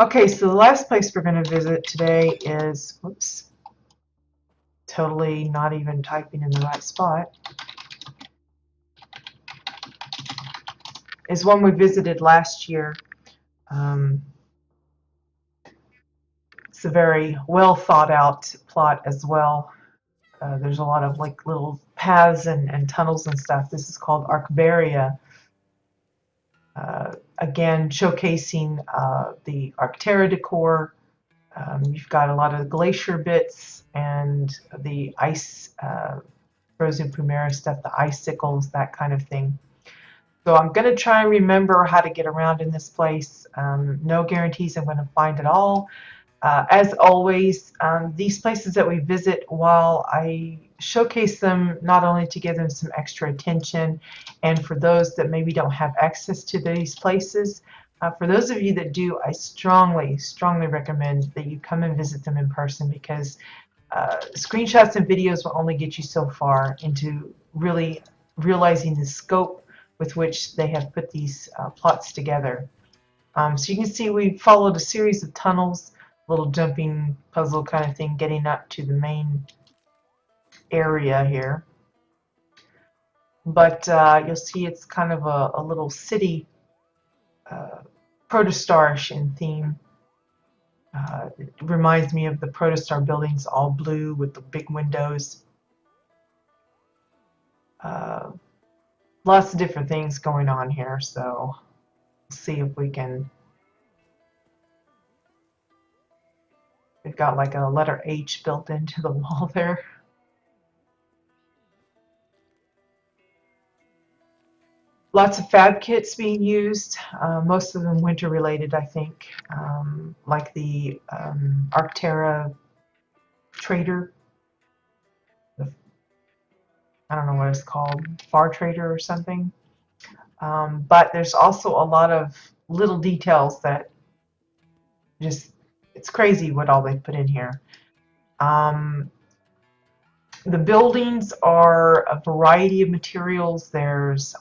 Okay, so the last place we're going to visit today is, whoops, totally not even typing in the right spot, is one we visited last year. Um, it's a very well thought out plot as well. There's a lot of like little paths and tunnels and stuff. This is called Arcbaria. Again, showcasing the Arctera decor. You've got a lot of glacier bits and the ice, frozen Primera stuff, the icicles, that kind of thing. So I'm going to try and remember how to get around in this place. No guarantees I'm going to find it all. As always, these places that we visit, while I showcase them not only to give them some extra attention, and for those that maybe don't have access to these places, for those of you that do, I strongly, strongly recommend that you come and visit them in person, because screenshots and videos will only get you so far into really realizing the scope with which they have put these plots together. So you can see we followed a series of tunnels, little jumping puzzle kind of thing, getting up to the main area here. But you'll see it's kind of a little city, protostarish in theme. It reminds me of the protostar buildings, all blue with the big windows. Lots of different things going on here, so we'll see if we can. They've got like a letter H built into the wall there. Lots of fab kits being used, most of them winter related, I think, like the Arctera Trader. I don't know what it's called, Far Trader or something. But there's also a lot of little details that just, it's crazy what all they put in here. The buildings are a variety of materials. There's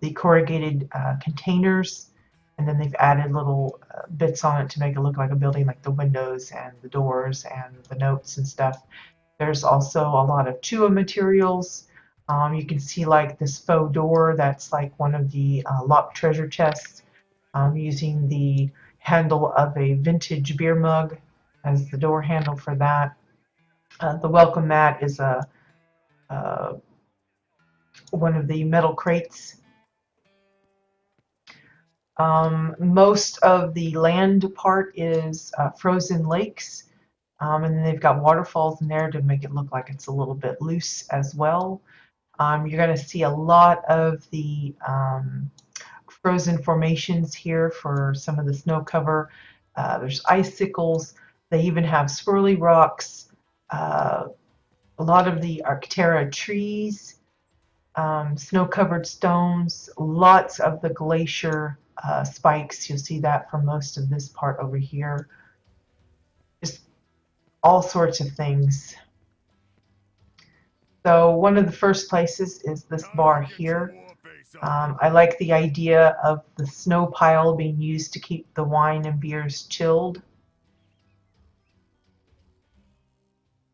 the corrugated containers, and then they've added little bits on it to make it look like a building, like the windows and the doors and the notes and stuff. There's also a lot of Chua materials. You can see like this faux door that's like one of the locked treasure chests, using the handle of a vintage beer mug as the door handle for that. The welcome mat is one of the metal crates. Most of the land part is frozen lakes, and then they've got waterfalls in there to make it look like it's a little bit loose as well. You're going to see a lot of the frozen formations here for some of the snow cover. There's icicles. They even have swirly rocks. A lot of the Arctera trees, snow-covered stones, lots of the glacier spikes. You'll see that for most of this part over here. Just all sorts of things. So one of the first places is this bar here. I like the idea of the snow pile being used to keep the wine and beers chilled.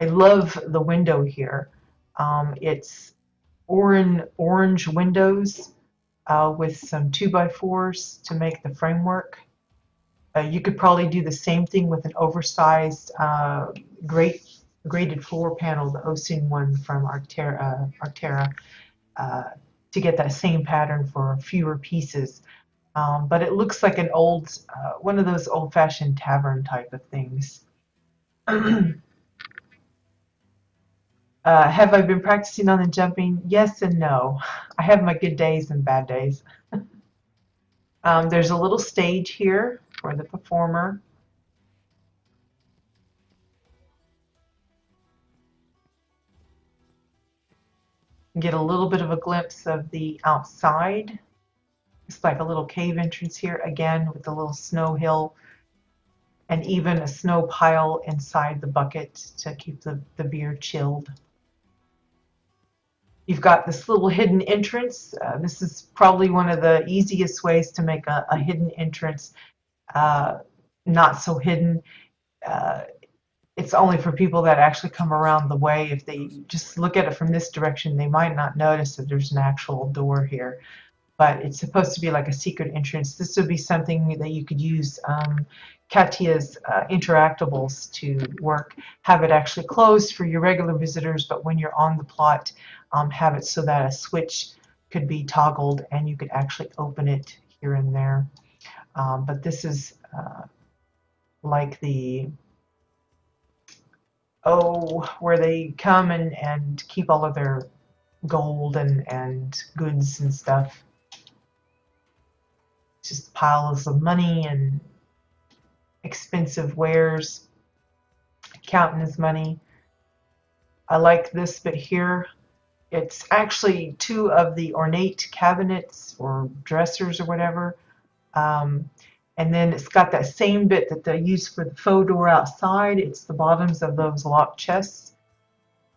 I love the window here. It's orange windows with some 2x4s to make the framework. You could probably do the same thing with an oversized graded floor panel, the Osun one from Arctera, to get that same pattern for fewer pieces. But it looks like an old, one of those old-fashioned tavern type of things. Have I been practicing on the jumping? Yes and no. I have my good days and bad days. There's a little stage here for the performer. Get a little bit of a glimpse of the outside. It's like a little cave entrance here, again with a little snow hill and even a snow pile inside the bucket to keep the beer chilled. You've got this little hidden entrance. This is probably one of the easiest ways to make a hidden entrance. not so hidden. Uh, it's only for people that actually come around the way. If they just look at it from this direction, they might not notice that there's an actual door here. But it's supposed to be like a secret entrance. This would be something that you could use Katia's interactables to work. Have it actually closed for your regular visitors, but when you're on the plot, have it so that a switch could be toggled and you could actually open it here and there. But this is like the where they come and keep all of their gold and goods and stuff. Just piles of money and expensive wares, counting his money. I like this bit here. It's actually two of the ornate cabinets or dressers or whatever. And then it's got that same bit that they use for the faux door outside. It's the bottoms of those locked chests.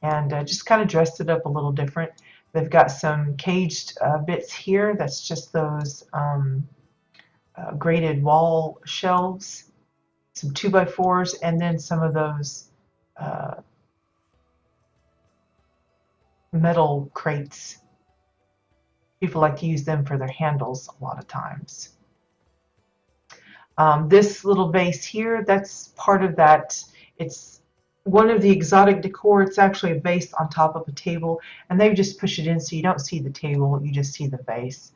And just kind of dressed it up a little different. They've got some caged bits here. That's just those graded wall shelves. Some 2x4s, and then some of those metal crates. People like to use them for their handles a lot of times. This little vase here, that's part of that. It's one of the exotic decor. It's actually a vase on top of a table, and they just push it in so you don't see the table, you just see the vase.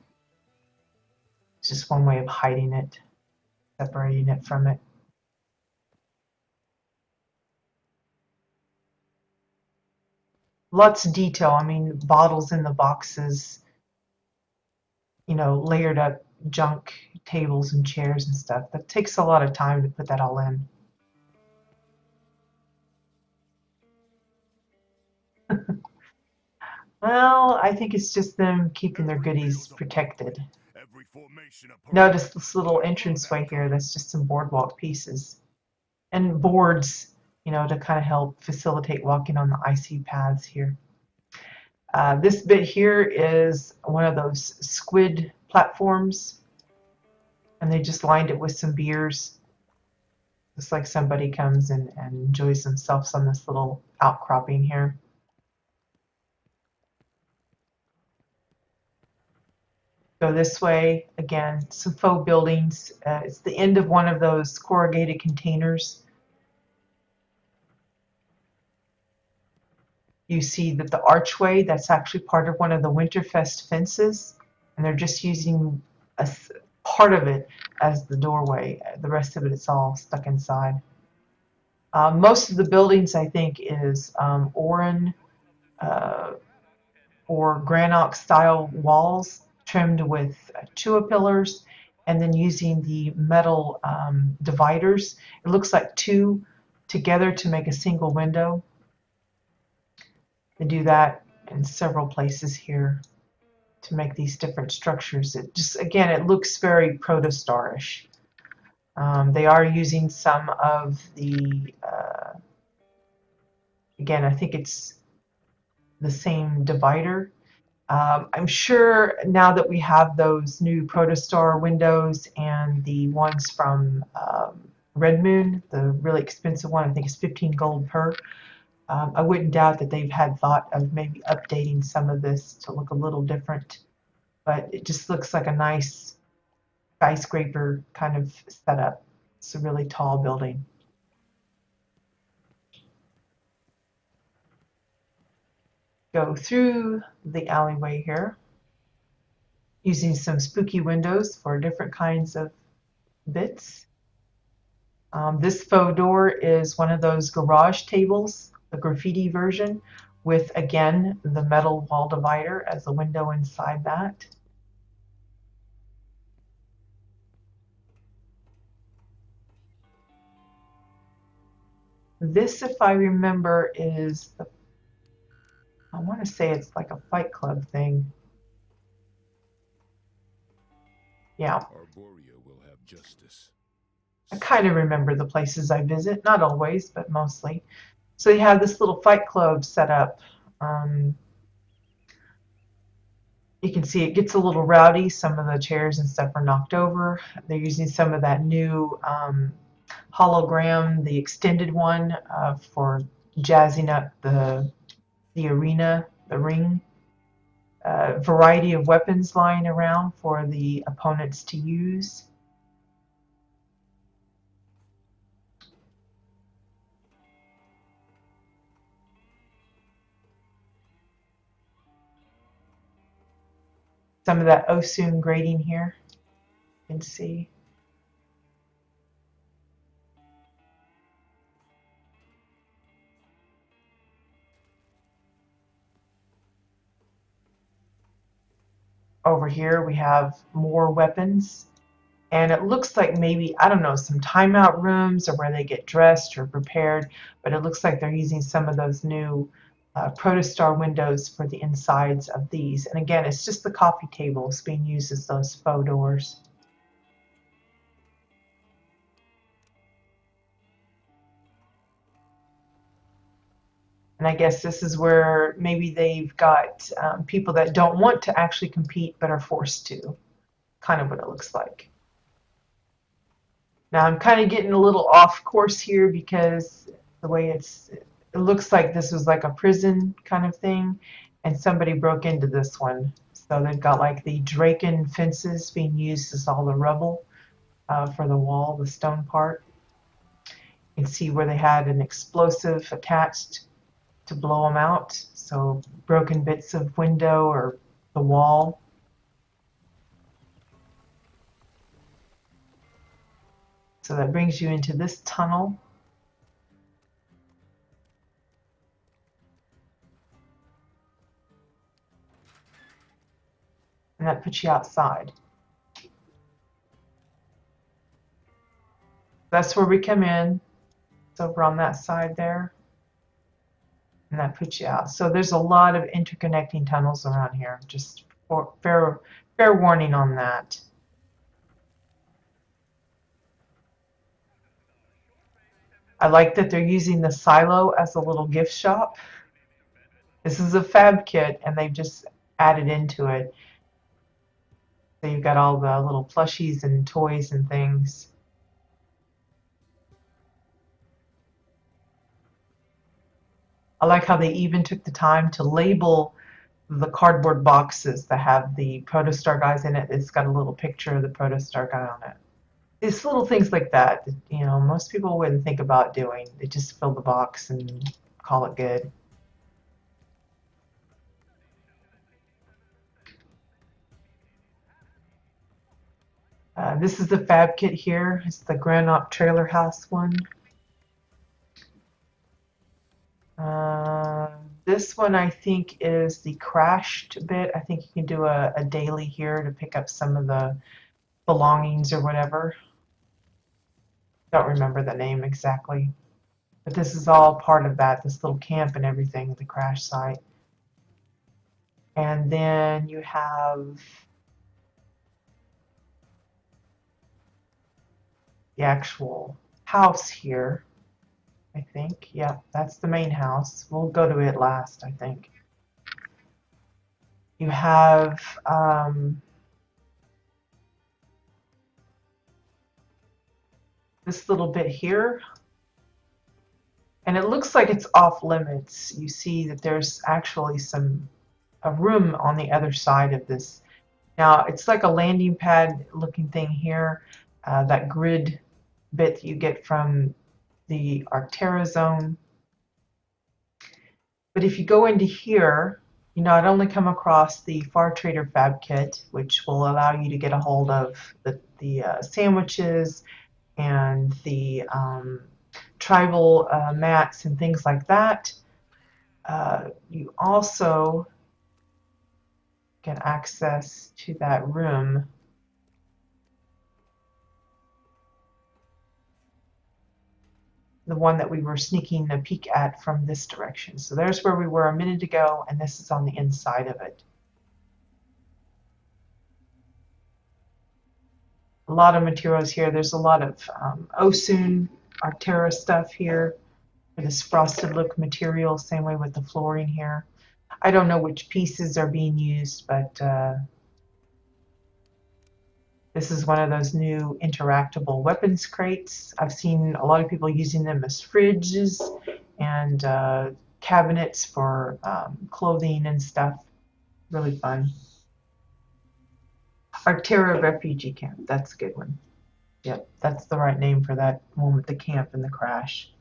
It's just one way of hiding it, separating it from it. Lots of detail. I mean, bottles in the boxes, you know, layered up junk tables and chairs and stuff. That takes a lot of time to put that all in. Well, I think it's just them keeping their goodies protected. Notice this little entranceway here, that's just some boardwalk pieces. And boards, you know, to kind of help facilitate walking on the icy paths here. This bit here is one of those squid platforms, and they just lined it with some beers. Looks like somebody comes and enjoys themselves on this little outcropping here. Go this way, again, some faux buildings. It's the end of one of those corrugated containers. You see that the archway, that's actually part of one of the Winterfest fences, and they're just using a part of it as the doorway. The rest of it, it's all stuck inside. Most of the buildings, I think, is Oran or Granite style walls trimmed with Chua pillars, and then using the metal dividers. It looks like two together to make a single window. They do that in several places here to make these different structures. It just, again, it looks very protostarish. They are using some of the, again, I think it's the same divider. I'm sure now that we have those new Protostar windows and the ones from Red Moon, the really expensive one, I think it's 15 gold per. I wouldn't doubt that they've had thought of maybe updating some of this to look a little different, but it just looks like a nice skyscraper kind of setup. It's a really tall building. Go through the alleyway here, using some spooky windows for different kinds of bits. This faux door is one of those garage tables, the graffiti version, with, again, the metal wall divider as a window inside that. This, if I remember, is the, I want to say it's like a Fight Club thing. Yeah. Arborea will have justice. I kind of remember the places I visit, not always, but mostly. So you have this little Fight Club set up. You can see it gets a little rowdy. Some of the chairs and stuff are knocked over. They're using some of that new hologram, the extended one for jazzing up the arena, the ring. Variety of weapons lying around for the opponents to use. Some of that Osun grading here, you can see. Over here we have more weapons, and it looks like maybe, I don't know, some timeout rooms or where they get dressed or prepared, but it looks like they're using some of those new Protostar windows for the insides of these. And again, it's just the coffee tables being used as those faux doors. And I guess this is where maybe they've got people that don't want to actually compete but are forced to. Kind of what it looks like. Now I'm kind of getting a little off course here because the way it looks like this was like a prison kind of thing, and somebody broke into this one. So they've got like the Draken fences being used as all the rubble for the wall, the stone part. You can see where they had an explosive attached to blow them out. So broken bits of window or the wall. So that brings you into this tunnel. And that puts you outside. That's where we come in. It's over on that side there. And that puts you out. So there's a lot of interconnecting tunnels around here. Just fair warning on that. I like that they're using the silo as a little gift shop. This is a fab kit, and they've just added into it. So you've got all the little plushies and toys and things. I like how they even took the time to label the cardboard boxes that have the Protostar guys in it. It's got a little picture of the Protostar guy on it. It's little things like that, you know, most people wouldn't think about doing. They just fill the box and call it good. This is the fab kit here. It's the Grand Op Trailer House one. This one I think is the crashed bit. I think you can do a daily here to pick up some of the belongings or whatever. Don't remember the name exactly. But this is all part of that, this little camp and everything, the crash site. And then you have the actual house here, I think. Yeah, that's the main house. We'll go to it last, I think. You have this little bit here. And it looks like it's off limits. You see that there's actually a room on the other side of this. Now, it's like a landing pad looking thing here. That grid bit that you get from the Arctera zone. But if you go into here, you not only come across the Far Trader Fab Kit, which will allow you to get a hold of the sandwiches and the tribal mats and things like that. You also get access to that room. The one that we were sneaking a peek at from this direction. So there's where we were a minute ago, and this is on the inside of it. A lot of materials here. There's a lot of Osun Arctera stuff here for this frosted look material. Same way with the flooring here. I don't know which pieces are being used, but This is one of those new interactable weapons crates. I've seen a lot of people using them as fridges and cabinets for clothing and stuff. Really fun. Arctera Refugee Camp. That's a good one. Yep, that's the right name for that one with the camp and the crash.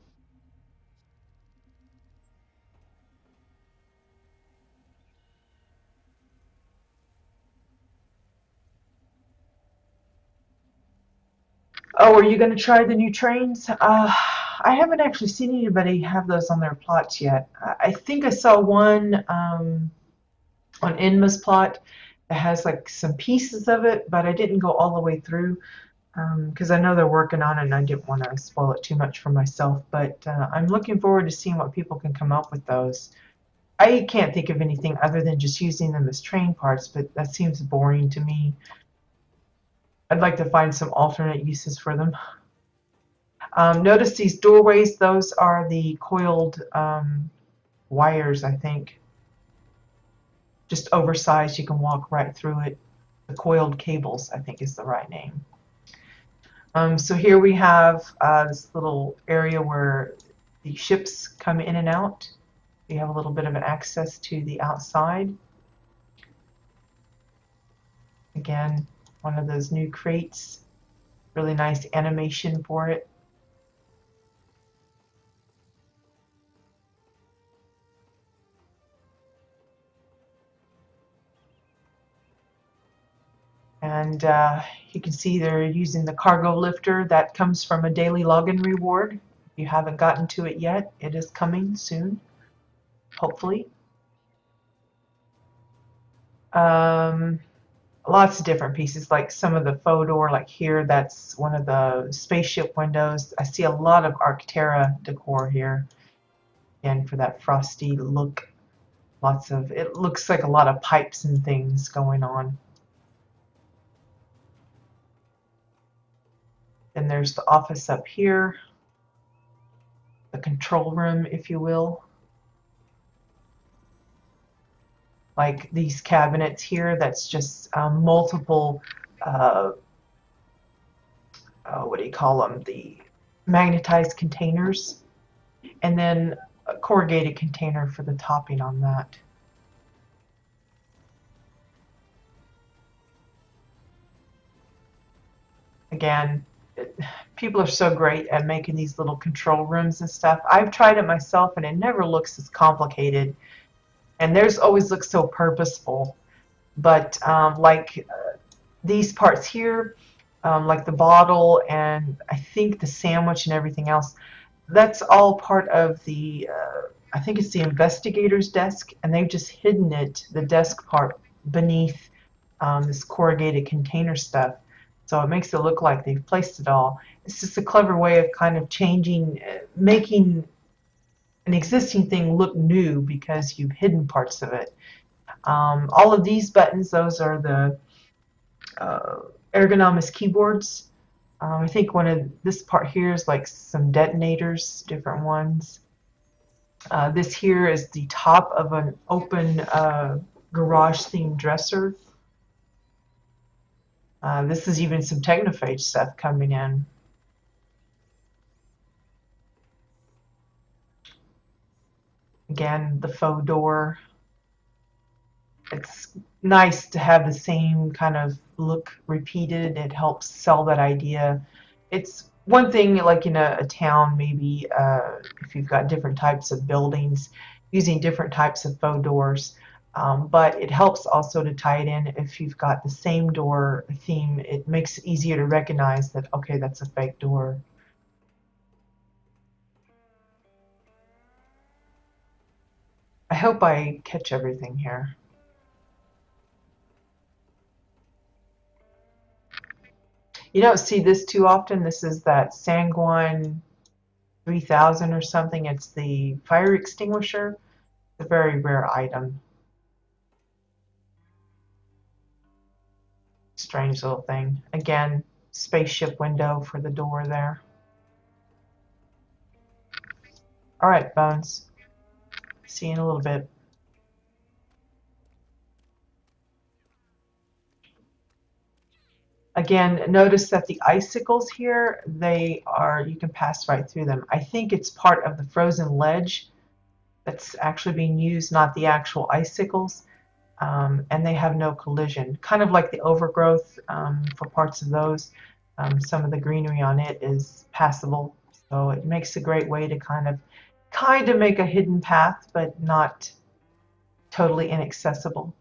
Oh, are you going to try the new trains? I haven't actually seen anybody have those on their plots yet. I think I saw one on Inma's plot that has like some pieces of it, but I didn't go all the way through because I know they're working on it and I didn't want to spoil it too much for myself. But I'm looking forward to seeing what people can come up with those. I can't think of anything other than just using them as train parts, but that seems boring to me. I'd like to find some alternate uses for them. Notice these doorways, those are the coiled wires, I think. Just oversized, you can walk right through it. The coiled cables, I think is the right name. So here we have this little area where the ships come in and out. You have a little bit of an access to the outside. Again, one of those new crates. Really nice animation for it. And you can see they're using the cargo lifter that comes from a daily login reward. If you haven't gotten to it yet, it is coming soon, hopefully. Lots of different pieces, like some of the faux door, like here, that's one of the spaceship windows. I see a lot of Arctera decor here, again, for that frosty look. Lots of, it looks like a lot of pipes and things going on. Then there's the office up here, the control room, if you will. Like these cabinets here, that's just multiple, what do you call them? The magnetized containers. And then a corrugated container for the topping on that. Again, people are so great at making these little control rooms and stuff. I've tried it myself and it never looks as complicated. And theirs always looks so purposeful. But these parts here, like the bottle and I think the sandwich and everything else, that's all part of the, I think it's the investigator's desk, and they've just hidden it, the desk part, beneath this corrugated container stuff. So it makes it look like they've placed it all. It's just a clever way of kind of changing, making an existing thing look new because you've hidden parts of it. All of these buttons, those are the ergonomous keyboards. I think one of this part here is like some detonators, different ones. This here is the top of an open garage themed dresser. This is even some Technophage stuff coming in. Again, the faux door. It's nice to have the same kind of look repeated. It helps sell that idea. It's one thing like in a town, maybe if you've got different types of buildings, using different types of faux doors. But it helps also to tie it in if you've got the same door theme. It makes it easier to recognize that, okay, that's a fake door. I hope I catch everything here. You don't see this too often. This is that Sanguine 3000 or something. It's the fire extinguisher. It's a very rare item. Strange little thing. Again, spaceship window for the door there. All right, Bones. See you in a little bit. Again, notice that the icicles here, you can pass right through them. I think it's part of the frozen ledge that's actually being used, not the actual icicles. And they have no collision. Kind of like the overgrowth for parts of those. Some of the greenery on it is passable. So it makes a great way to kind of make a hidden path, but not totally inaccessible.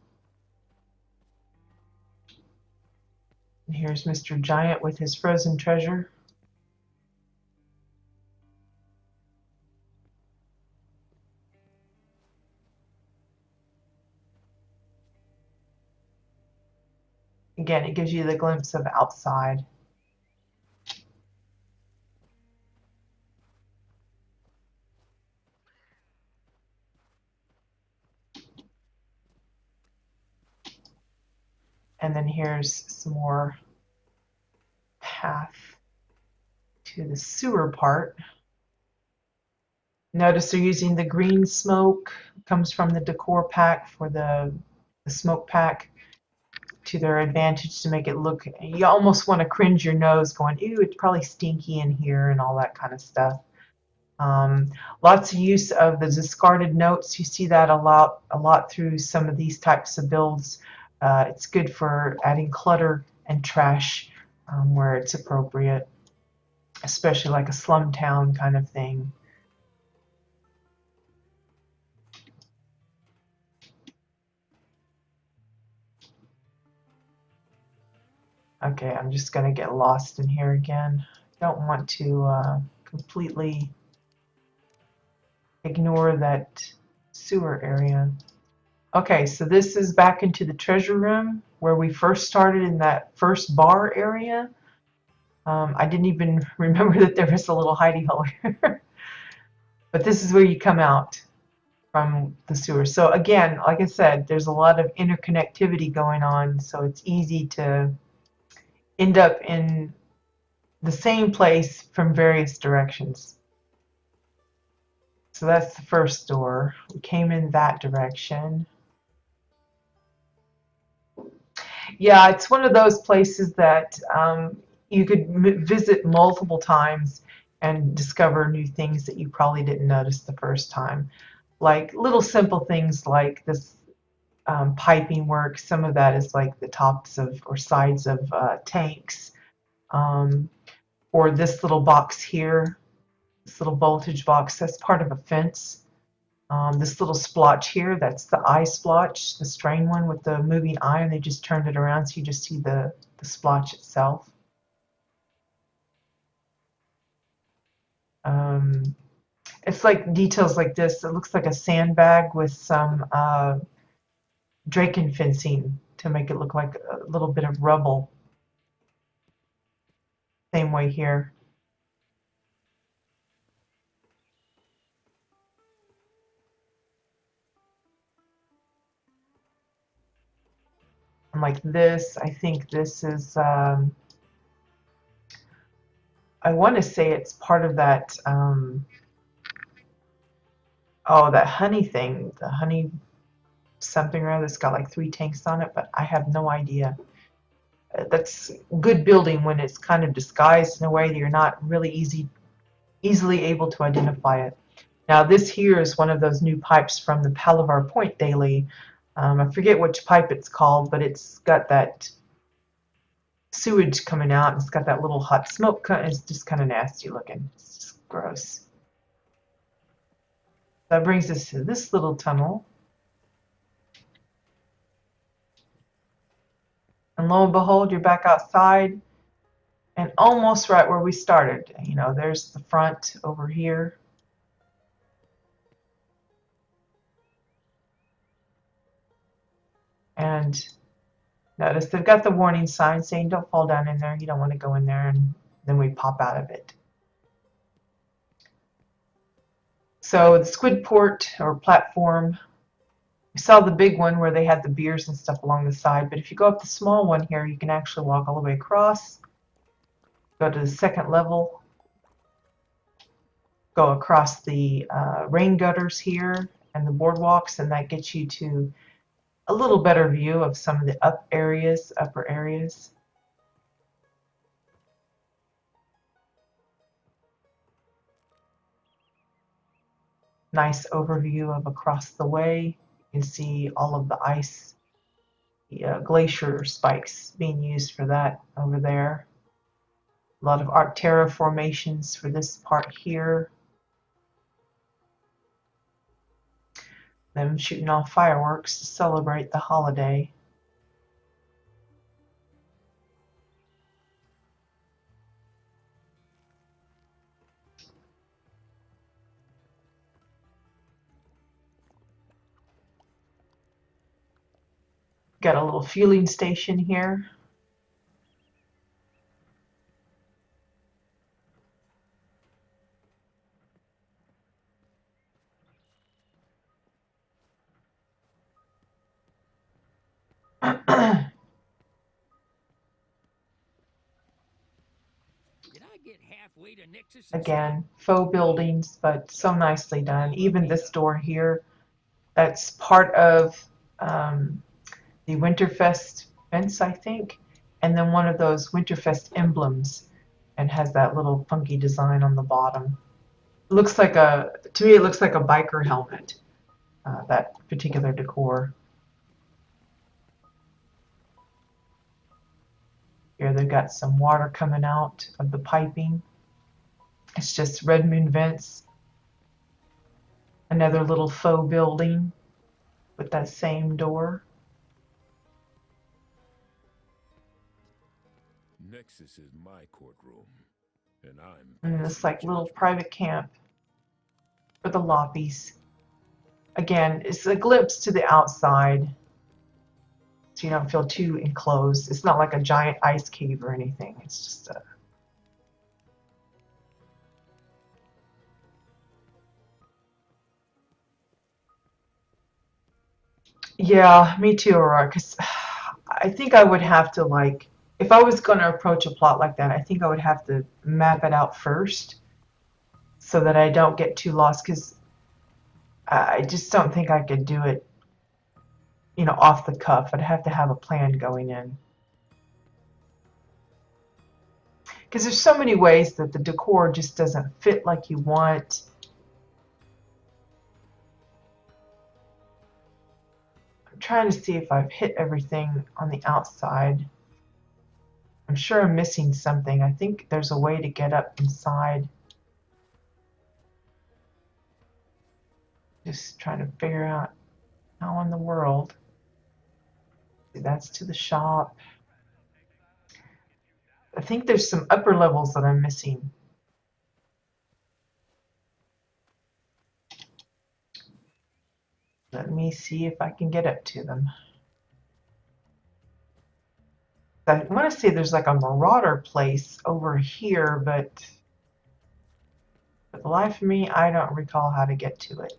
And here's Mr. Giant with his frozen treasure. Again, it gives you the glimpse of outside. And then here's some more path to the sewer part. Notice they're using the green smoke, comes from the decor pack for the smoke pack, to their advantage to make it look, you almost want to cringe your nose going, ew, it's probably stinky in here and all that kind of stuff. Lots of use of the discarded notes. You see that a lot through some of these types of builds. It's good for adding clutter and trash where it's appropriate, especially like a slum town kind of thing. Okay, I'm just going to get lost in here again. Don't want to completely ignore that sewer area. Okay, so this is back into the treasure room where we first started in that first bar area. I didn't even remember that there was a little hidey hole here. But this is where you come out from the sewer. So again, like I said, there's a lot of interconnectivity going on, so it's easy to end up in the same place from various directions. So that's the first door. We came in that direction. Yeah, it's one of those places that you could visit multiple times and discover new things that you probably didn't notice the first time. Like little simple things like this piping work. Some of that is like the tops of or sides of tanks. Or this little box here, this little voltage box, that's part of a fence. This little splotch here, that's the eye splotch, the strain one with the moving eye, and they just turned it around so you just see the splotch itself. It's like details like this. It looks like a sandbag with some Draken fencing to make it look like a little bit of rubble. Same way here. And like this, I think this is, I want to say it's part of that, oh, that honey thing, the honey something or other that's got like 3 tanks on it, but I have no idea. That's good building when it's kind of disguised in a way that you're not really easily able to identify it. Now this here is one of those new pipes from the Palavar Point Daily. I forget which pipe it's called, but it's got that sewage coming out. It's got that little hot smoke. It's just kind of nasty looking. It's just gross. That brings us to this little tunnel. And lo and behold, you're back outside and almost right where we started. You know, there's the front over here. And notice they've got the warning sign saying don't fall down in there. You don't want to go in there, and then we pop out of it. So the squid port or platform, we saw the big one where they had the beers and stuff along the side, but if you go up the small one here, you can actually walk all the way across, go to the second level, go across the rain gutters here and the boardwalks, and that gets you to a little better view of some of the upper areas. Nice overview of across the way. You can see all of the ice, glacier spikes being used for that over there. A lot of Arctera formations for this part here. Them shooting off fireworks to celebrate the holiday. Got a little fueling station here. Again, faux buildings, but so nicely done. Even this door here, that's part of the Winterfest fence, I think, and then one of those Winterfest emblems, and has that little funky design on the bottom. It looks like to me, it looks like a biker helmet, that particular decor. Here they've got some water coming out of the piping. It's just red moon vents. Another little faux building with that same door. Nexus is my courtroom, and And this like little private camp for the loppies. Again, it's a glimpse to the outside, so you don't feel too enclosed. It's not like a giant ice cave or anything. It's just a yeah, me too, Aurora. Because I think I would have to like, if I was going to approach a plot like that, I think I would have to map it out first so that I don't get too lost. Because I just don't think I could do it, off the cuff. I'd have to have a plan going in. Because there's so many ways that the decor just doesn't fit like you want. I'm trying to see if I've hit everything on the outside. I'm sure I'm missing something. I think there's a way to get up inside. Just trying to figure out how in the world. See, that's to the shop. I think there's some upper levels that I'm missing. Let me see if I can get up to them. I want to say there's like a marauder place over here, but for the life of me, I don't recall how to get to it.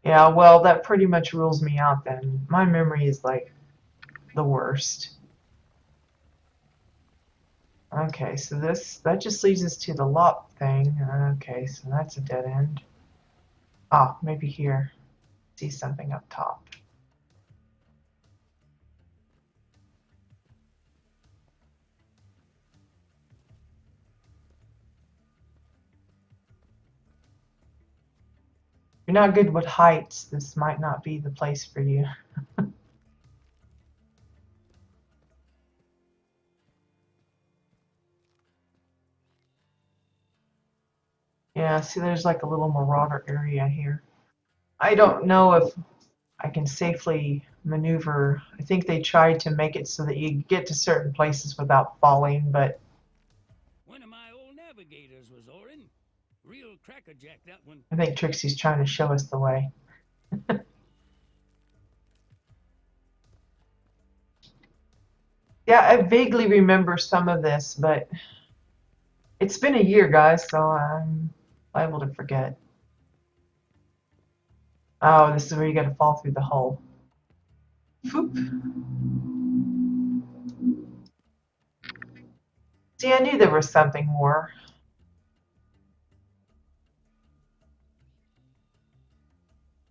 Yeah, well, that pretty much rules me out then. My memory is like the worst. Okay, so that just leads us to the lop thing. Okay, so that's a dead end. Ah, maybe here. See something up top. If you're not good with heights, this might not be the place for you. Yeah, see there's like a little marauder area here. I don't know if I can safely maneuver. I think they tried to make it so that you get to certain places without falling, but One of my old navigators was Orin. Real crackerjack, that one. I think Trixie's trying to show us the way. Yeah, I vaguely remember some of this, but it's been a year, guys, so I'm liable to forget. Oh, this is where you gotta fall through the hole. Foop. See, I knew there was something more.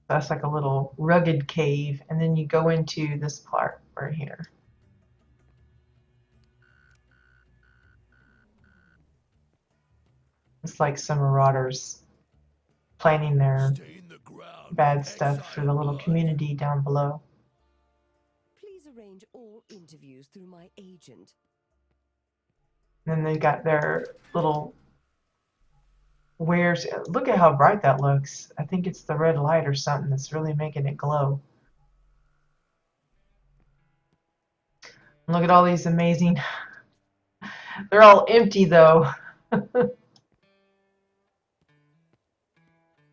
That's like a little rugged cave, and then you go into this part right here. It's like some marauders planning their bad stuff for the little community down below. Please arrange all interviews through my agent. And then they got their little wares. Look at how bright that looks. I think it's the red light or something that's really making it glow. Look at all these amazing. They're all empty though.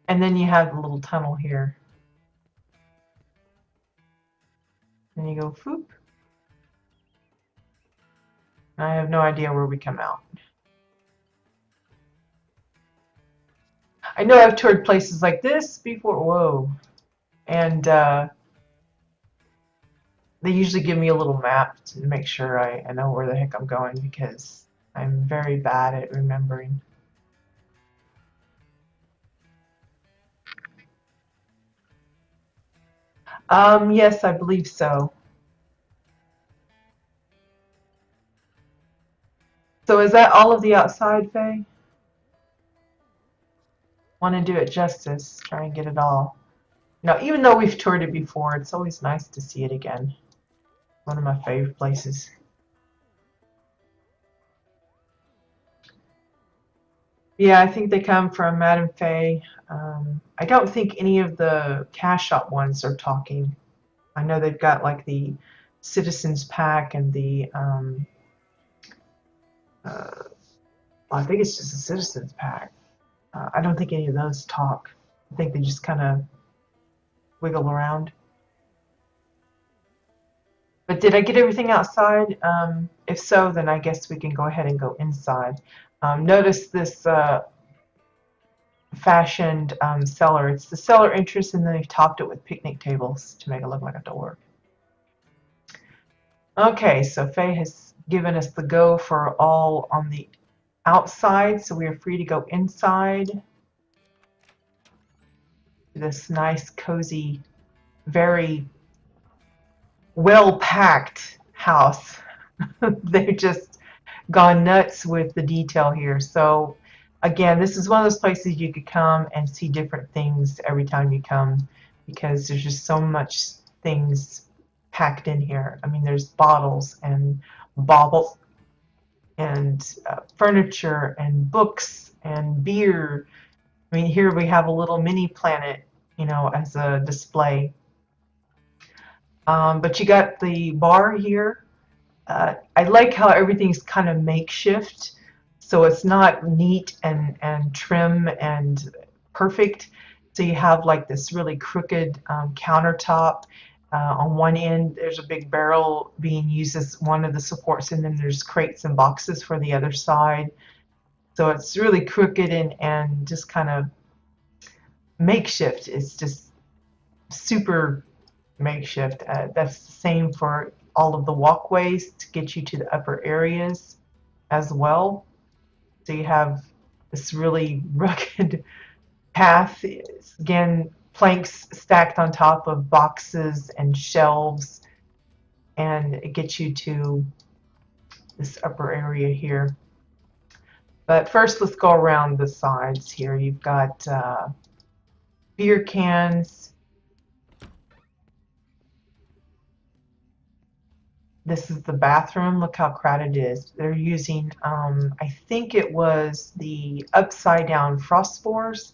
And then you have the little tunnel here. And you go foop. I have no idea where we come out. I know I've toured places like this before. Whoa. And they usually give me a little map to make sure I know where the heck I'm going, because I'm very bad at remembering. Yes, I believe so. So is that all of the outside, Faye? Want to do it justice, try and get it all. Now, even though we've toured it before, it's always nice to see it again. One of my favorite places. Yeah, I think they come from Madame Faye. I don't think any of the cash shop ones are talking. I know they've got like the Citizens Pack and the I think it's just a Citizens Pack. I don't think any of those talk. I think they just kind of wiggle around. But did I get everything outside? If so, then I guess we can go ahead and go inside. Notice this fashioned cellar. It's the cellar entrance, and then they've topped it with picnic tables to make it look like a door. Okay, so Faye has given us the go for all on the outside, so we are free to go inside this nice, cozy, very well-packed house. They've just gone nuts with the detail here. So again, this is one of those places you could come and see different things every time you come, because there's just so much things packed in here. I mean, there's bottles and baubles and furniture and books and beer. I mean, here we have a little mini planet, you know, as a display. But you got the bar here. I like how everything's kind of makeshift, so it's not neat and trim and perfect. So you have like this really crooked countertop. On one end, there's a big barrel being used as one of the supports, and then there's crates and boxes for the other side. So it's really crooked and just kind of makeshift. It's just super makeshift. That's the same for all of the walkways to get you to the upper areas as well. So you have this really rugged path. It's, again, planks stacked on top of boxes and shelves, and it gets you to this upper area here. But first, let's go around the sides here. You've got beer cans. This is the bathroom. Look how crowded it is. They're using, I think it was the upside down frost spores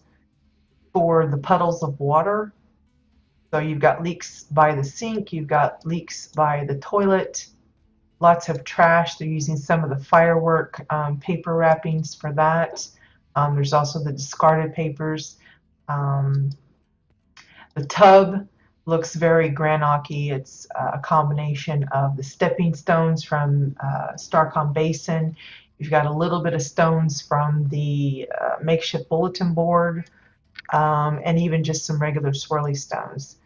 for the puddles of water. So you've got leaks by the sink, you've got leaks by the toilet, lots of trash. They're using some of the firework paper wrappings for that. There's also the discarded papers. The tub looks very Granocky. It's a combination of the stepping stones from Starcom Basin. You've got a little bit of stones from the makeshift bulletin board, and even just some regular swirly stones.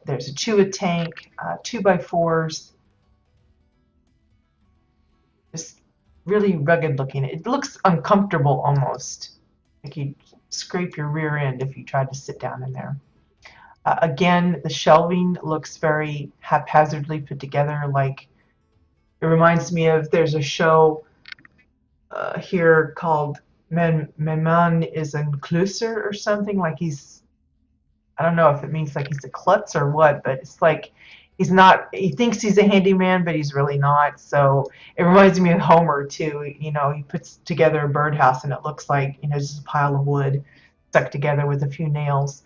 There's a Chua tank, 2x4s, just really rugged looking. It looks uncomfortable almost, like you'd scrape your rear end if you tried to sit down in there. Again, the shelving looks very haphazardly put together. Like, it reminds me of, there's a show here called Man is a closer or something, like he's, I don't know if it means like he's a klutz or what, but it's like he's not, he thinks he's a handyman, but he's really not. So it reminds me of Homer too. You know, he puts together a birdhouse and it looks like, you know, just a pile of wood stuck together with a few nails.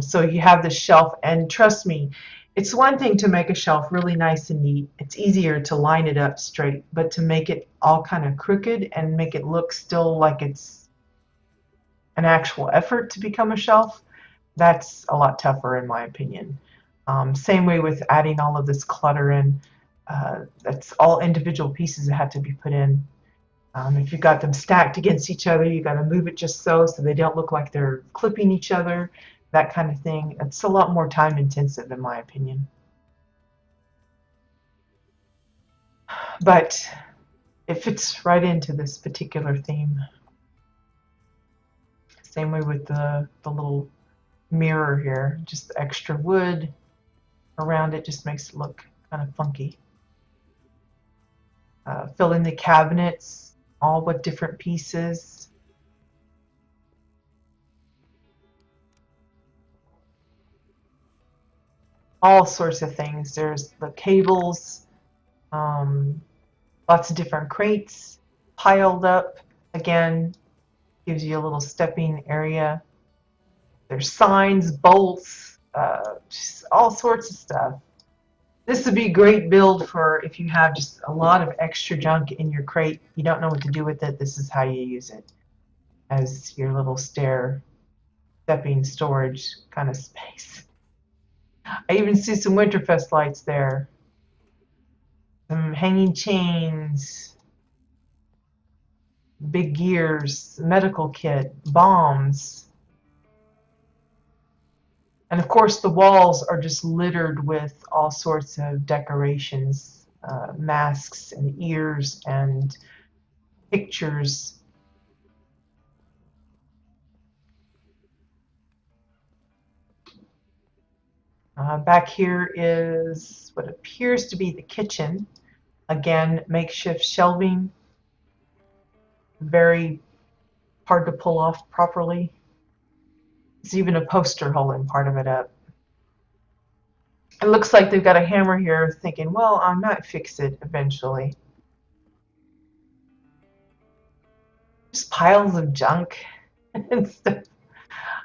So you have this shelf, and trust me, it's one thing to make a shelf really nice and neat. It's easier to line it up straight, but to make it all kind of crooked and make it look still like it's an actual effort to become a shelf, that's a lot tougher in my opinion. Same way with adding all of this clutter in. That's all individual pieces that have to be put in. If you've got them stacked against each other, you got to move it just so they don't look like they're clipping each other, that kind of thing. It's a lot more time intensive in my opinion. But it fits right into this particular theme. Same way with the little mirror here, just the extra wood around it just makes it look kind of funky. Fill in the cabinets, all with different pieces. All sorts of things. There's the cables, lots of different crates piled up. Again, gives you a little stepping area. There's signs, bolts, just all sorts of stuff. This would be a great build for if you have just a lot of extra junk in your crate. You don't know what to do with it. This is how you use it as your little stepping storage kind of space. I even see some Winterfest lights there. Some hanging chains, big gears, medical kit, bombs. And of course the walls are just littered with all sorts of decorations, masks and ears and pictures. Back here is what appears to be the kitchen. Again, makeshift shelving. Very hard to pull off properly. There's even a poster holding part of it up. It looks like they've got a hammer here thinking, well, I might fix it eventually. Just piles of junk and stuff.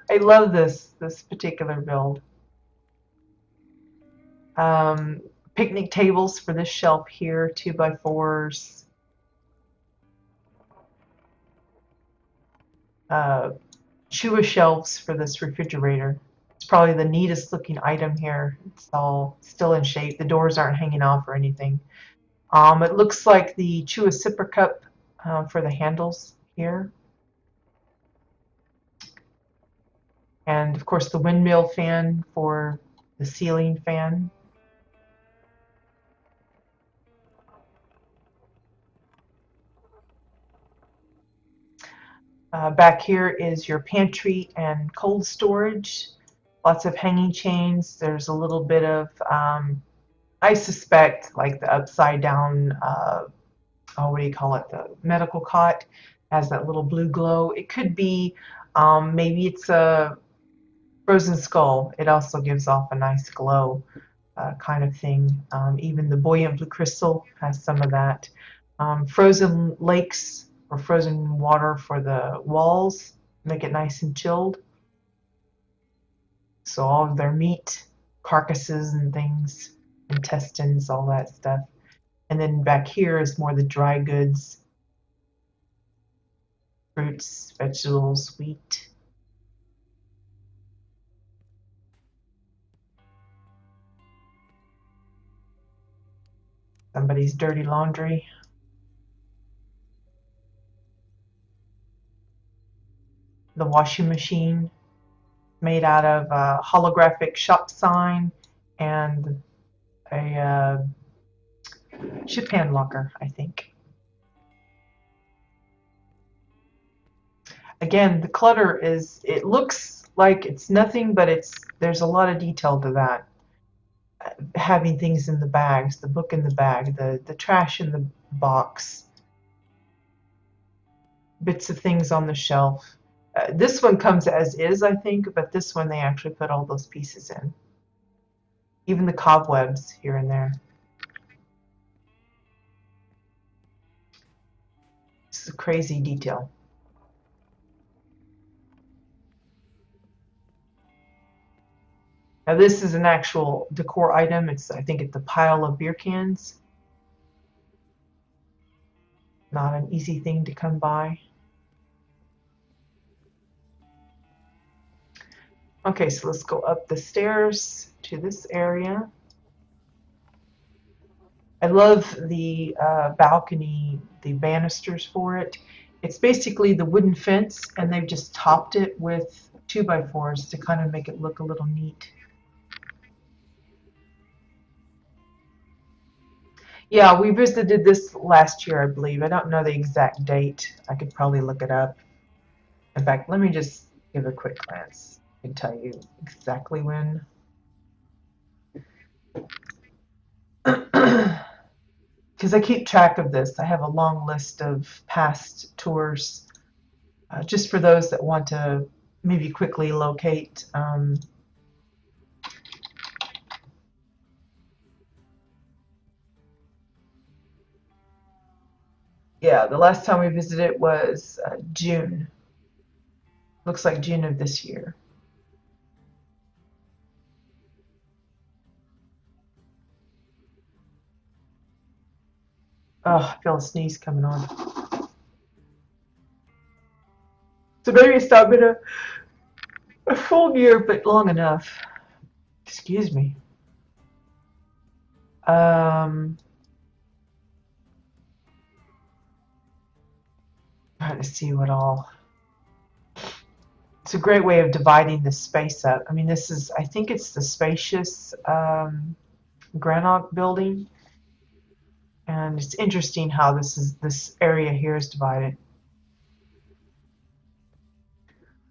I love this particular build. Picnic tables for this shelf here, 2x4s. Chewa shelves for this refrigerator. It's probably the neatest looking item here. It's all still in shape. The doors aren't hanging off or anything. It looks like the Chewa sipper cup for the handles here. And of course the windmill fan for the ceiling fan. Back here is your pantry and cold storage. Lots of hanging chains. There's a little bit of, I suspect, like the upside down, what do you call it? The medical cot has that little blue glow. It could be, maybe it's a frozen skull. It also gives off a nice glow kind of thing. Even the buoyant blue crystal has some of that. Frozen lakes or frozen water for the walls, make it nice and chilled. So all of their meat, carcasses and things, intestines, all that stuff. And then back here is more the dry goods, fruits, vegetables, wheat. Somebody's dirty laundry. The washing machine made out of a holographic shop sign and a chip hand locker, I think. Again, the clutter is, it looks like it's nothing, but there's a lot of detail to that. Having things in the bags, the book in the bag, the trash in the box, bits of things on the shelf. This one comes as is, I think, but this one they actually put all those pieces in. Even the cobwebs here and there. This is a crazy detail. Now this is an actual decor item. I think it's a pile of beer cans. Not an easy thing to come by. Okay, so let's go up the stairs to this area. I love the balcony, the banisters for it. It's basically the wooden fence, and they've just topped it with 2x4s to kind of make it look a little neat. Yeah, we visited this last year, I believe. I don't know the exact date. I could probably look it up. In fact, let me just give a quick glance. I can tell you exactly when. Because I keep track of this. I have a long list of past tours just for those that want to maybe quickly locate. Yeah, the last time we visited was June. Looks like June of this year. Oh, I feel a sneeze coming on. So maybe it's not been a full year, but long enough. Excuse me. Trying to see what all. It's a great way of dividing the space up. I mean, this is, I think it's the spacious Granite building. And it's interesting how this area here is divided.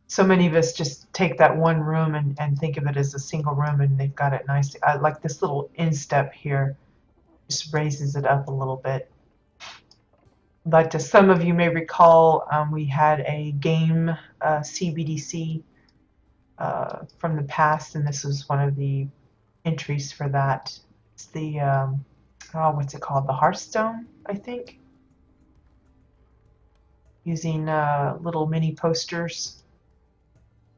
So many of us just take that one room and think of it as a single room, and they've got it nice. I like this little instep here, just raises it up a little bit. But as some of you may recall, we had a game CBDC from the past, and this was one of the entries for that. It's the, what's it called? The Hearthstone, I think. Using little mini posters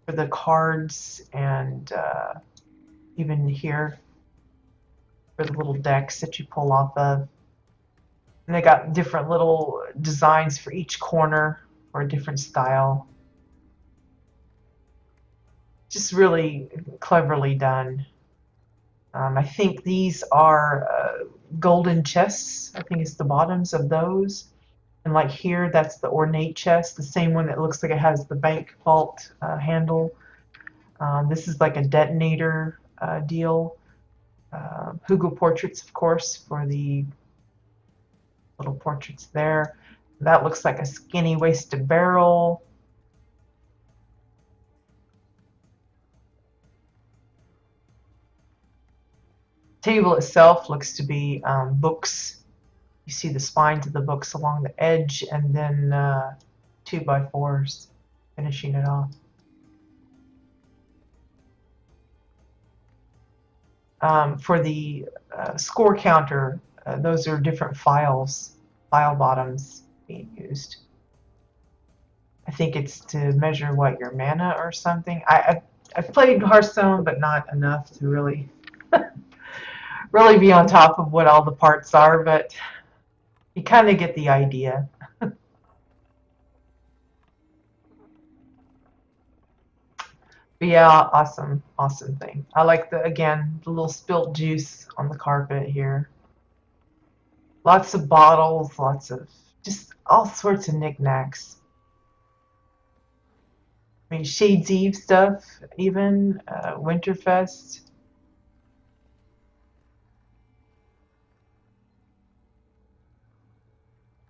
for the cards, and even here for the little decks that you pull off of. And they got different little designs for each corner or a different style. Just really cleverly done. I think these are golden chests. I think it's the bottoms of those. And like here, that's the ornate chest, the same one that looks like it has the bank vault handle. This is like a detonator deal. Hugo portraits, of course, for the little portraits there. That looks like a skinny waisted barrel. Table itself looks to be books. You see the spines of the books along the edge, and then 2x4s finishing it off. For the score counter, those are different file bottoms being used. I think it's to measure what your mana or something. I've played Hearthstone, but not enough to really really be on top of what all the parts are, but you kind of get the idea. But yeah, awesome thing. I like again, the little spilt juice on the carpet here. Lots of bottles, lots of just all sorts of knickknacks. I mean, Shades Eve stuff, even Winterfest.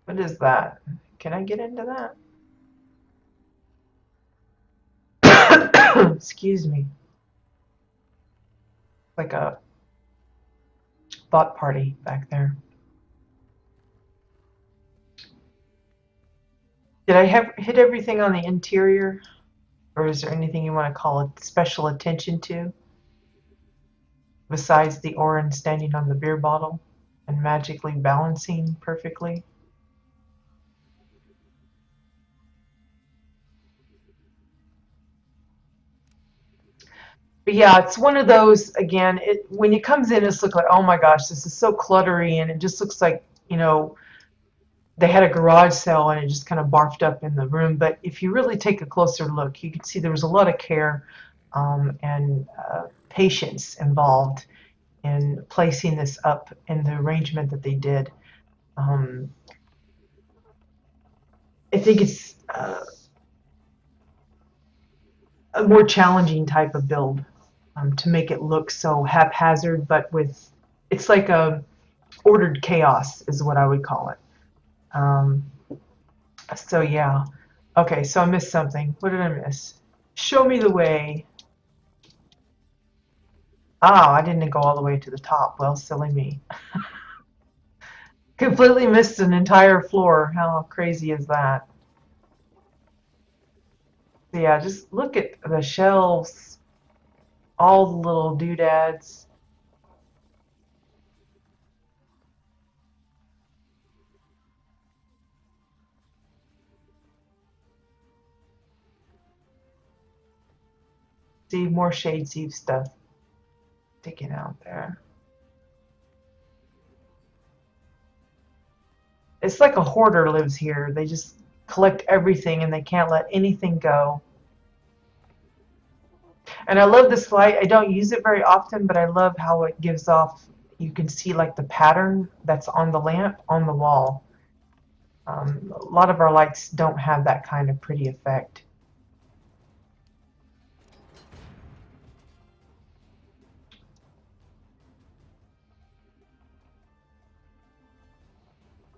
What is that? Can I get into that? Excuse me. Like a thought party back there. Did I have hit everything on the interior? Or is there anything you want to call it special attention to? Besides the Orin standing on the beer bottle and magically balancing perfectly? But yeah, it's one of those, again, when it comes in, it's look like, oh my gosh, this is so cluttery, and it just looks like, they had a garage sale and it just kind of barfed up in the room. But if you really take a closer look, you can see there was a lot of care and patience involved in placing this up in the arrangement that they did. I think it's a more challenging type of build to make it look so haphazard, but it's like a ordered chaos is what I would call it. So yeah. Okay, so I missed something. What did I miss? Show me the way. Oh, I didn't go all the way to the top. Well, silly me. Completely missed an entire floor. How crazy is that? So yeah, just look at the shelves, all the little doodads. See, more Shade Sieve stuff sticking out there. It's like a hoarder lives here. They just collect everything and they can't let anything go. And I love this light. I don't use it very often, but I love how it gives off, you can see like the pattern that's on the lamp on the wall. A lot of our lights don't have that kind of pretty effect.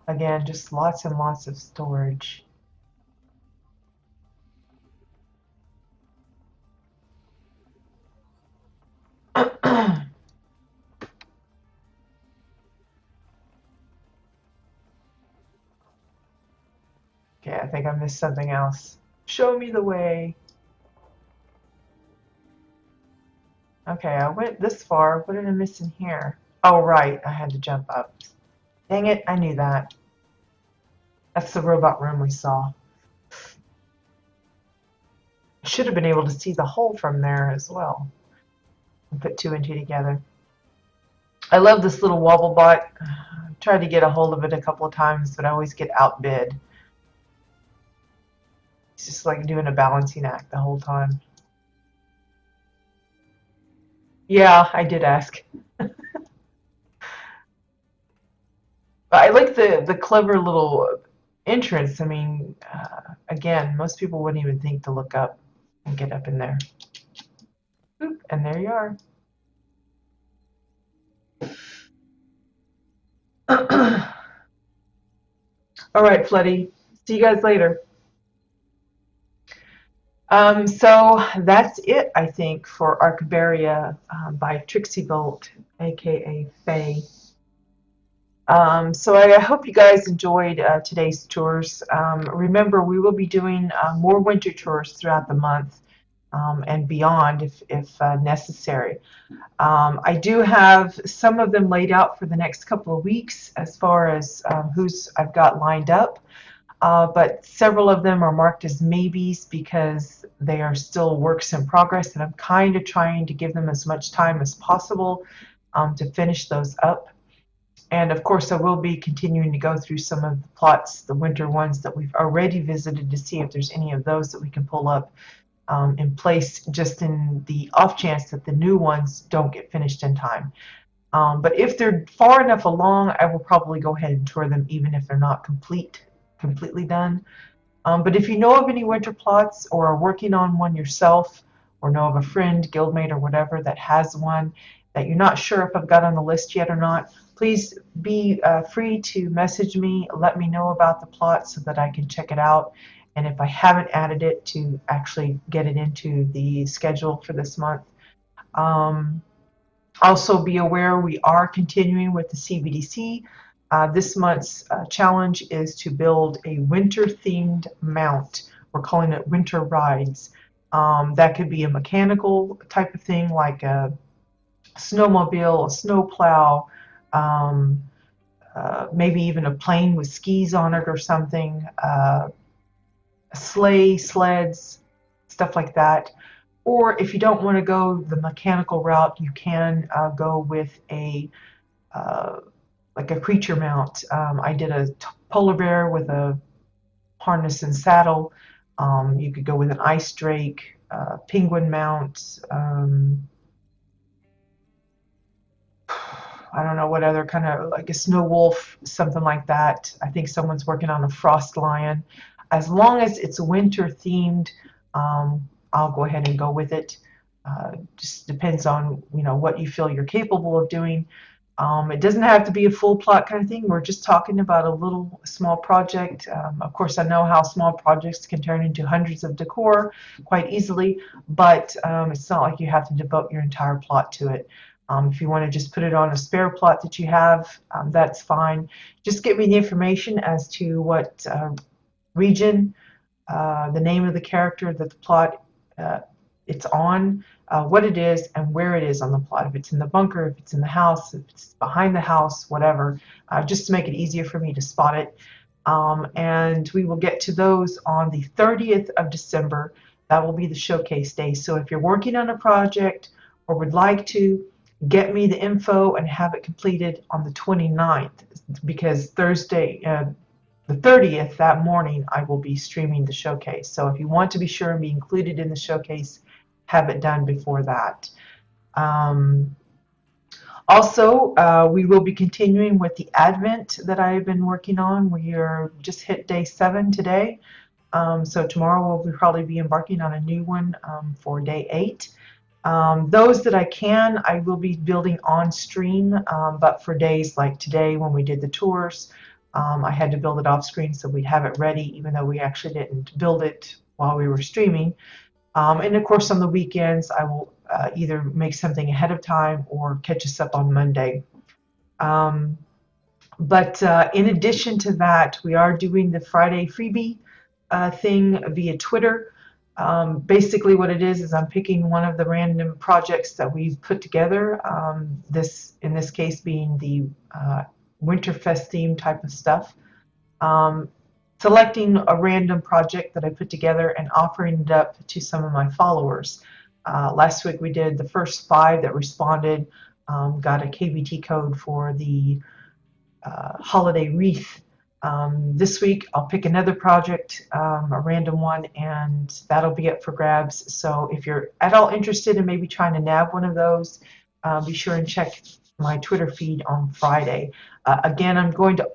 Again, just lots and lots of storage. Okay, I think I missed something else. Show me the way. Okay, I went this far. What did I miss in here? Oh, right, I had to jump up. Dang it, I knew that. That's the robot room we saw. I should have been able to see the hole from there as well. And put two and two together. I love this little wobble bot. I've tried to get a hold of it a couple of times, but I always get outbid. It's just like doing a balancing act the whole time. Yeah, I did ask. But I like the clever little entrance. I mean, again, most people wouldn't even think to look up and get up in there. Oop, and there you are. All right, Floody. See you guys later. So that's it, I think, for Arcabaria by Trixie Bolt, aka Faye. So I hope you guys enjoyed today's tours. Remember, we will be doing more winter tours throughout the month and beyond if necessary. I do have some of them laid out for the next couple of weeks as far as who's I've got lined up. But several of them are marked as maybes because they are still works in progress, and I'm kind of trying to give them as much time as possible to finish those up. And of course, I will be continuing to go through some of the plots, the winter ones that we've already visited, to see if there's any of those that we can pull up in place, just in the off chance that the new ones don't get finished in time. But if they're far enough along, I will probably go ahead and tour them, even if they're not completely done. But if you know of any winter plots or are working on one yourself, or know of a friend, guildmate, or whatever that has one that you're not sure if I've got on the list yet or not, please be free to message me, let me know about the plot so that I can check it out. And if I haven't added it, to actually get it into the schedule for this month. Also be aware we are continuing with the CBDC. This month's challenge is to build a winter-themed mount. We're calling it Winter Rides. That could be a mechanical type of thing, like a snowmobile, a snowplow, um, maybe even a plane with skis on it or something, sleigh, sleds, stuff like that. Or if you don't want to go the mechanical route, you can go with a like a creature mount. I did a polar bear with a harness and saddle. You could go with an ice drake, penguin mount. I don't know what other kind of, like a snow wolf, something like that. I think someone's working on a frost lion. As long as it's winter themed, I'll go ahead and go with it. Just depends on what you feel you're capable of doing. It doesn't have to be a full plot kind of thing. We're just talking about a small project. Of course, I know how small projects can turn into hundreds of decor quite easily, but it's not like you have to devote your entire plot to it. If you want to just put it on a spare plot that you have, that's fine. Just give me the information as to what region, the name of the character that the plot it's on, what it is, and where it is on the plot. If it's in the bunker, if it's in the house, if it's behind the house, whatever, just to make it easier for me to spot it. And we will get to those on the 30th of December. That will be the showcase day. So if you're working on a project or would like to, get me the info and have it completed on the 29th, because Thursday, the 30th, that morning, I will be streaming the showcase. So if you want to be sure and be included in the showcase, have it done before that. Also, we will be continuing with the Advent that I've been working on. We are just hit day 7 today. So tomorrow we'll probably be embarking on a new one for day 8. Those that I can, I will be building on stream, but for days like today when we did the tours, I had to build it off screen so we'd have it ready, even though we actually didn't build it while we were streaming. And of course, on the weekends, I will either make something ahead of time or catch us up on Monday. But in addition to that, we are doing the Friday freebie thing via Twitter. Basically what it is I'm picking one of the random projects that we've put together, in this case being the Winterfest theme type of stuff, selecting a random project that I put together and offering it up to some of my followers. Last week we did the first 5 that responded, got a KBT code for the holiday wreath. This week I'll pick another project, a random one, and that'll be up for grabs. So if you're at all interested in maybe trying to nab one of those, be sure and check my Twitter feed on Friday. Again, I'm going to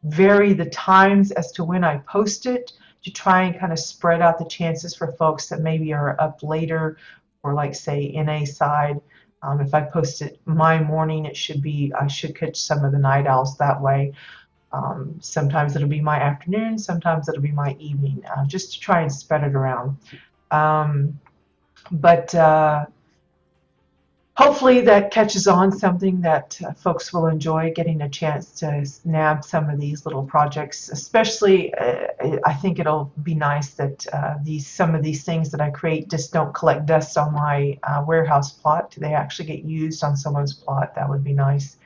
vary the times as to when I post it to try and kind of spread out the chances for folks that maybe are up later, or like say NA side. If I post it my morning, I should catch some of the night owls that way. Sometimes it'll be my afternoon, sometimes it'll be my evening, just to try and spread it around. But hopefully that catches on, something that folks will enjoy, getting a chance to nab some of these little projects. Especially, I think it'll be nice that some of these things that I create just don't collect dust on my warehouse plot. They actually get used on someone's plot. That would be nice.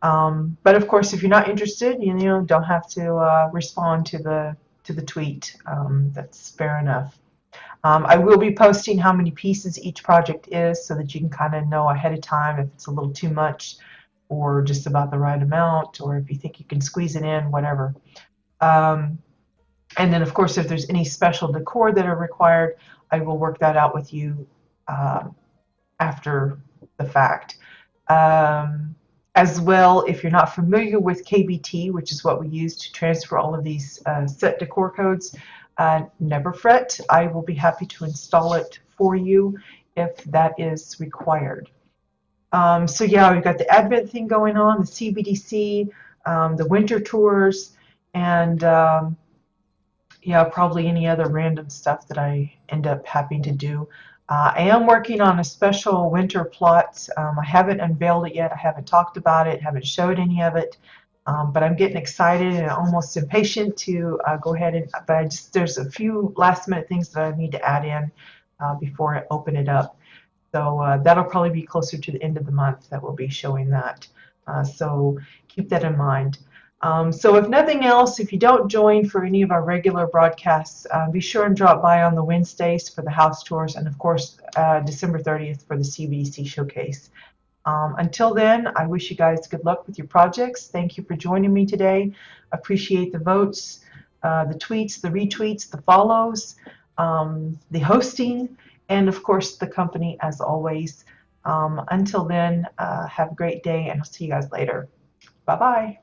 But of course, if you're not interested, don't have to respond to the tweet. That's fair enough. I will be posting how many pieces each project is, so that you can kind of know ahead of time if it's a little too much or just about the right amount, or if you think you can squeeze it in, whatever. And then, of course, if there's any special decor that are required, I will work that out with you after the fact. As well, if you're not familiar with KBT, which is what we use to transfer all of these set decor codes, never fret. I will be happy to install it for you if that is required. So yeah, we've got the Advent thing going on, the CBDC, the winter tours, and yeah, probably any other random stuff that I end up having to do. I am working on a special winter plot. I haven't unveiled it yet. I haven't talked about it, haven't showed any of it. But I'm getting excited and almost impatient to go ahead and, but there's a few last minute things that I need to add in before I open it up. So that'll probably be closer to the end of the month that we'll be showing that. So keep that in mind. So if nothing else, if you don't join for any of our regular broadcasts, be sure and drop by on the Wednesdays for the house tours, and of course December 30th for the CBDC showcase. Until then, I wish you guys good luck with your projects. Thank you for joining me today. Appreciate the votes, the tweets, the retweets, the follows, the hosting, and of course the company as always. Until then, have a great day, and I'll see you guys later. Bye-bye.